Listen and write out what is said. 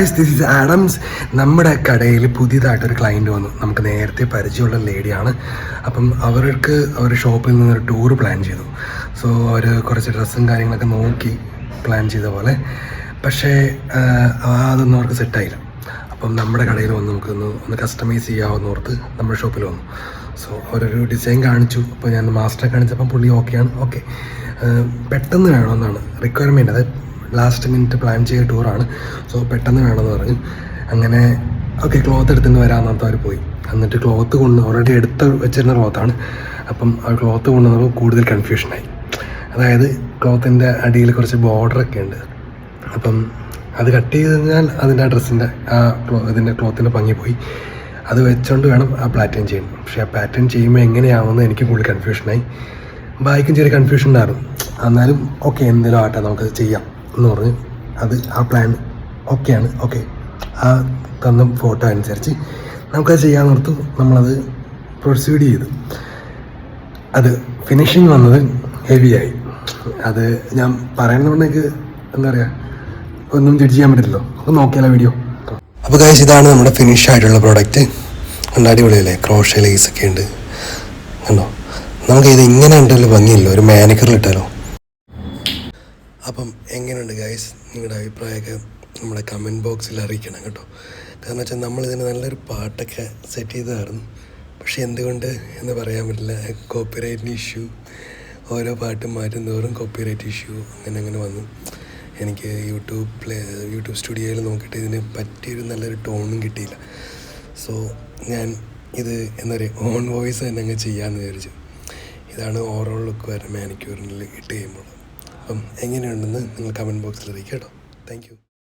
Guys, this is Adams. നമ്മുടെ കടയിൽ പുതിയതായിട്ടൊരു client വന്നു. നമുക്ക് നേരത്തെ പരിചയമുള്ള ലേഡിയാണ്. അപ്പം അവർക്ക് അവരുടെ ഷോപ്പിൽ നിന്നൊരു ടൂർ പ്ലാൻ ചെയ്തു. സോ അവർ കുറച്ച് ഡ്രസ്സും കാര്യങ്ങളൊക്കെ നോക്കി പ്ലാൻ ചെയ്ത പോലെ, പക്ഷേ അതൊന്നും അവർക്ക് സെറ്റായില്ല. അപ്പം നമ്മുടെ കടയിൽ വന്ന് നമുക്കൊന്ന് കസ്റ്റമൈസ് ചെയ്യാമെന്ന് ഓർത്ത് നമ്മുടെ ഷോപ്പിൽ വന്നു. സോ അവരൊരു ഡിസൈൻ കാണിച്ചു. അപ്പോൾ ഞാൻ മാസ്റ്ററെ കാണിച്ചപ്പം പുള്ളി ഓക്കെയാണ്. ഓക്കെ, പെട്ടെന്ന് വേണമെന്നാണ് റിക്വയർമെൻറ്റ്. അത് ലാസ്റ്റ് മിനിറ്റ് പ്ലാൻ ചെയ്ത ടൂറാണ്. സോ പെട്ടെന്ന് വേണമെന്ന് പറഞ്ഞു. അങ്ങനെ ഓക്കെ, ക്ലോത്ത് എടുത്തുകൊണ്ട് വരാമെന്നോർത്ത് അവർ പോയി. എന്നിട്ട് ക്ലോത്ത് ഓൾറെഡി എടുത്ത് വെച്ചിരുന്ന ക്ലോത്താണ്. അപ്പം ആ ക്ലോത്ത് കൊണ്ടുവന്നപ്പോൾ കൂടുതൽ കൺഫ്യൂഷനായി. അതായത് ക്ലോത്തിൻ്റെ അടിയിൽ കുറച്ച് ബോർഡറൊക്കെ ഉണ്ട്. അപ്പം അത് കട്ട് ചെയ്ത് കഴിഞ്ഞാൽ അതിൻ്റെ ആ ഡ്രസ്സിൻ്റെ ഇതിൻ്റെ ക്ലോത്തിൻ്റെ ഭംഗി പോയി. അത് വെച്ചുകൊണ്ട് വേണം ആ പാറ്റേൺ ചെയ്യാൻ. പക്ഷേ ആ പാറ്റേൺ ചെയ്യുമ്പോൾ എങ്ങനെയാവുമെന്ന് എനിക്ക് കൂടുതൽ കൺഫ്യൂഷനായി. ബായ്ക്കും ചെറിയ കൺഫ്യൂഷൻ ഉണ്ടായിരുന്നു. എന്നാലും ഓക്കെ, എന്തെങ്കിലും ആട്ടെ, നമുക്കത് ചെയ്യാം എന്ന് പറഞ്ഞ് ആ പ്ലാൻ ഓക്കെയാണ്. ഓക്കെ, ആ തന്ന ഫോട്ടോ അനുസരിച്ച് നമുക്കത് ചെയ്യാൻ ഓർത്തു. നമ്മളത് പ്രൊസീഡ് ചെയ്തു. അത് ഫിനിഷിങ് വന്നത് ഹെവിയായി. അത് ഞാൻ പറയുന്നതുകൊണ്ട് എന്താ പറയുക, ഒന്നും ജഡ്ജ് ചെയ്യാൻ പറ്റില്ലല്ലോ. ഒന്ന് നോക്കിയാലോ വീഡിയോ. അപ്പോൾ ഗൈസ്, ഇതാണ് നമ്മുടെ ഫിനിഷ് ആയിട്ടുള്ള പ്രോഡക്റ്റ്. കണ്ട അടിപൊളിയല്ലേ? ക്രോഷേ ലേസ് ഒക്കെ ഉണ്ട്, കണ്ടോ? നമുക്ക് ഇത് ഇങ്ങനെ ഉണ്ടല്ലോ, ഭംഗിയില്ലോ. ഒരു മാനിക്കറിലിട്ടാലോ? അപ്പം എങ്ങനെയുണ്ട് ഗൈസ്? നിങ്ങളുടെ അഭിപ്രായമൊക്കെ നമ്മുടെ കമൻറ്റ് ബോക്സിൽ അറിയിക്കണം കേട്ടോ. കാരണം വെച്ചാൽ നമ്മളിതിന് നല്ലൊരു പാട്ടൊക്കെ സെറ്റ് ചെയ്തതായിരുന്നു. പക്ഷേ എന്തുകൊണ്ട് എന്ന് പറയാൻ പറ്റില്ല. കോപ്പിറൈറ്റിന് ഇഷ്യൂ, ഓരോ പാട്ടും മാറ്റും തോറും കോപ്പിറൈറ്റ് ഇഷ്യൂ അങ്ങനെ വന്നു. എനിക്ക് യൂട്യൂബ് സ്റ്റുഡിയോയിൽ നോക്കിയിട്ട് ഇതിന് പറ്റിയൊരു നല്ലൊരു ടോണും കിട്ടിയില്ല. സോ ഞാൻ ഇത് എന്താ പറയുക, ഓൺ വോയിസ് തന്നെ അങ്ങ് ചെയ്യാമെന്ന് വിചാരിച്ചു. ഇതാണ് ഓവറോൾ ലുക്ക് വരെ മാനിക്യൂറിൽ ഇട്ട് കഴിയുമ്പോൾ. അപ്പം എങ്ങനെയുണ്ടെന്ന് നിങ്ങൾ കമൻറ്റ് ബോക്സിൽ അറിയിക്കാം കേട്ടോ. Thank you.